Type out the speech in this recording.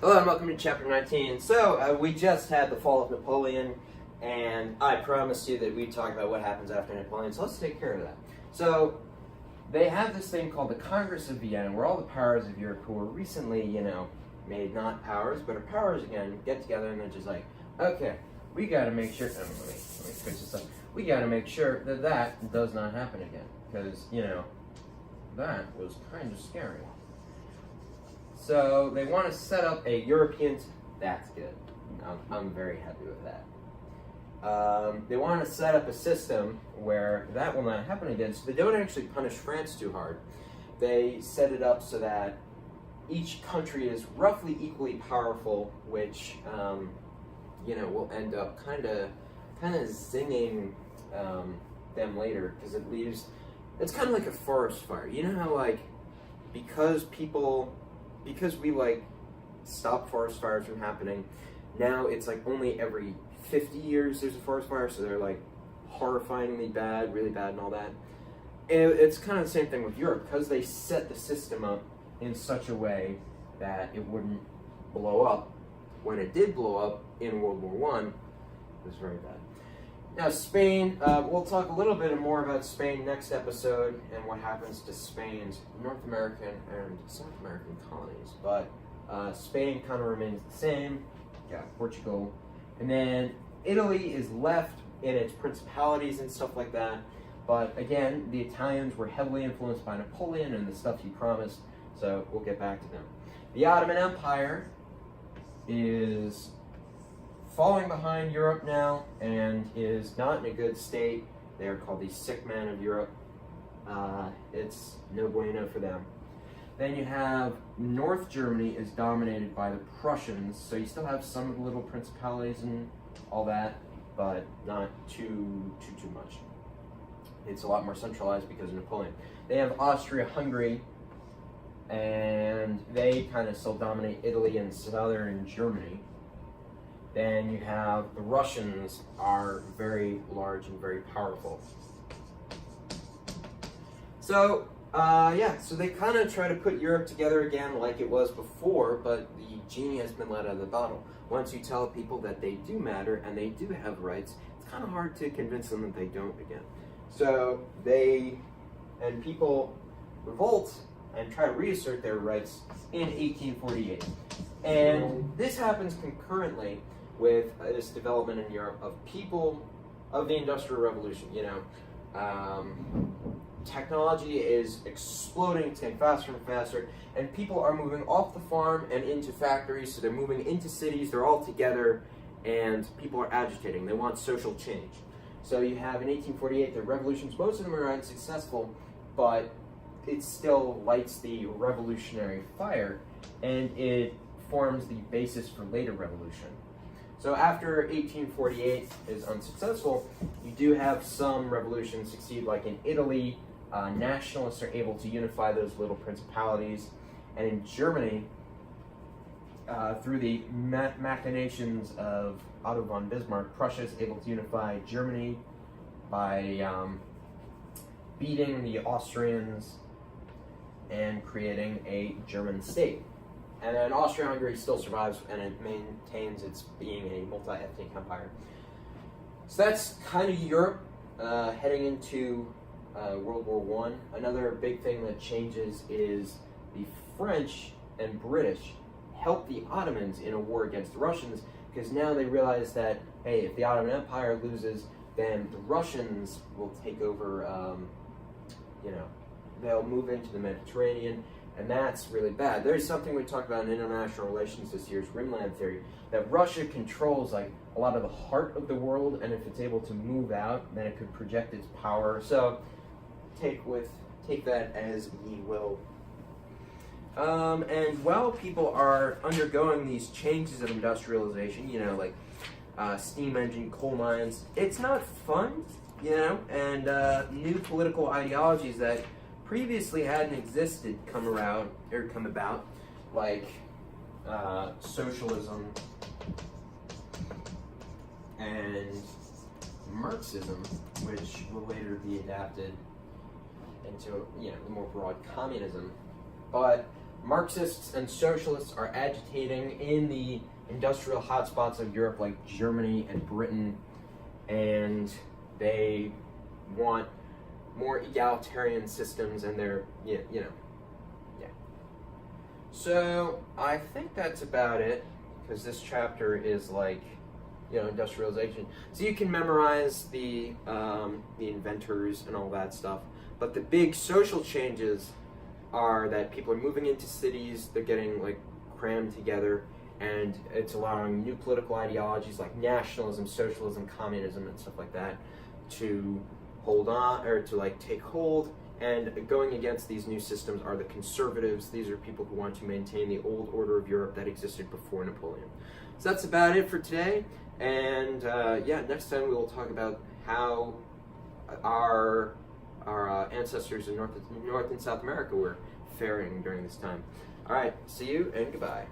Hello and welcome to Chapter 19. So, we just had the fall of Napoleon, and I promised you that we'd talk about what happens after Napoleon, so let's take care of that. So, they have this thing called the Congress of Vienna, where all the powers of Europe who were recently, made not powers, but are powers again, get together and they're just like, okay, we gotta make sure, let me switch this up. We gotta make sure that that does not happen again, because, that was kind of scary. So they want to set up a European. That's good. I'm very happy with that. They want to set up a system where that will not happen again. So they don't actually punish France too hard. They set it up so that each country is roughly equally powerful, which will end up kind of zinging them later, because it leaves. It's kind of like a forest fire. You know how because we stop forest fires from happening, now it's only every 50 years there's a forest fire, so they're horrifyingly bad, really bad and all that. And it's kind of the same thing with Europe, because they set the system up in such a way that it wouldn't blow up. When it did blow up in World War I, it was very bad. Now Spain, we'll talk a little bit more about Spain next episode and what happens to Spain's North American and South American colonies. But Spain kind of remains the same. Yeah, Portugal. And then Italy is left in its principalities and stuff like that. But again, the Italians were heavily influenced by Napoleon and the stuff he promised, so we'll get back to them. The Ottoman Empire is falling behind Europe now and is not in a good state. They are called the sick man of Europe. It's no bueno for them. Then you have North Germany is dominated by the Prussians, so you still have some of the little principalities and all that, but not too much. It's a lot more centralized because of Napoleon. They have Austria-Hungary, and they kind of still dominate Italy and southern Germany. Then you have the Russians are very large and very powerful. So, so they kind of try to put Europe together again like it was before, but the genie has been let out of the bottle. Once you tell people that they do matter and they do have rights, it's kind of hard to convince them that they don't again. So people revolt and try to reassert their rights in 1848. And this happens concurrently with this development in Europe of people of the Industrial Revolution. Technology is exploding, it's getting faster and faster, and people are moving off the farm and into factories, so they're moving into cities, they're all together, and people are agitating. They want social change. So you have in 1848 the revolutions, most of them are unsuccessful, but it still lights the revolutionary fire, and it forms the basis for later revolution. So after 1848 is unsuccessful, you do have some revolutions succeed, like in Italy, nationalists are able to unify those little principalities, and in Germany, through the machinations of Otto von Bismarck, Prussia is able to unify Germany by beating the Austrians and creating a German state. And then Austria-Hungary still survives, and it maintains its being a multi-ethnic empire. So that's kind of Europe heading into World War I. Another big thing that changes is the French and British help the Ottomans in a war against the Russians, because now they realize that, hey, if the Ottoman Empire loses, then the Russians will take over, they'll move into the Mediterranean, and that's really bad. There's something we talked about in international relations this year's Rimland theory, that Russia controls a lot of the heart of the world, and if it's able to move out, then it could project its power. So take that as ye will. And while people are undergoing these changes of industrialization, steam engine, coal mines, it's not fun, and new political ideologies that previously hadn't existed come about, like socialism and Marxism, which will later be adapted into the more broad communism. But Marxists and socialists are agitating in the industrial hotspots of Europe like Germany and Britain, and they want more egalitarian systems, and they're, yeah. So I think that's about it, because this chapter is like, industrialization. So you can memorize the inventors and all that stuff, but the big social changes are that people are moving into cities, they're getting like crammed together, and it's allowing new political ideologies like nationalism, socialism, communism, and stuff like that to hold on, or to like take hold. And going against these new systems are the conservatives. These are people who want to maintain the old order of Europe that existed before Napoleon. So that's about it for today. And next time we will talk about how our ancestors in North and South America were faring during this time. All right, see you and goodbye.